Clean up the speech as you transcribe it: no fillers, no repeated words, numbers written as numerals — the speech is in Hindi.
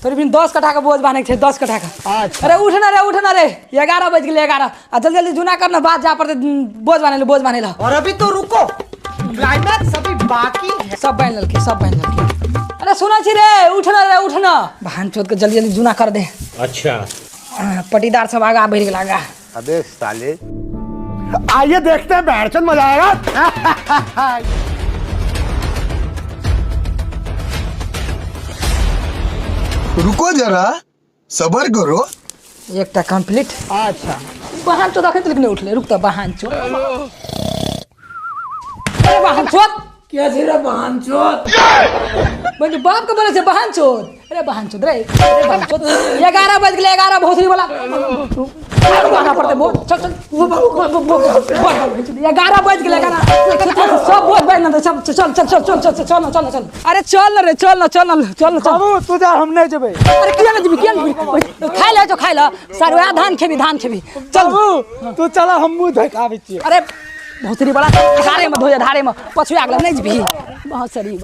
तोरी बिन 10 कट्ठा का बोझ बांधे के 10 कट्ठा का। अच्छा। अरे उठ ना रे 11 बज गए 11 आ जल्दी जल्दी जुना करना बात जा पड़ते बोझ बांधे ला। और अभी तो रुको, क्लाइमैक्स अभी बाकी है। सब बांध ललके। अरे सुना छी रे उठ ना बहन चोद के जल्दी जल्दी जुना कर दे। अच्छा पटीदार सब आगा बढ़ गया। अबे साले, आइए देखते हैं बैठचंद मजा आएगा। रुको जरा, सबर करो। एक टा कंप्लीट। अच्छा बहन चोद अखन तक नहीं उठले, रुक तो बहन चोद। अरे बहन चोद क्या जीरा बहन चोद। बोले बाप के बोले से बहन चोद। अरे बहन चोद रे, अरे बहन चोद 11 बज गए 11 भोसड़ी वाला गाना पड़ते बोल चल 11 बज गए 11 सब बोझ बांध ना सब चल। अरे चल ना बाबू तू जा, हम नहीं जेबे। अरे किया ना जीबी खाई ला सारे धान खेबी चल बाबू तू चला, हम मुंह धकावे छी। अरे भोसड़ी वाला धारे में धो जा धारे में पछुआ गेल नहीं जीबी बहुत सरी।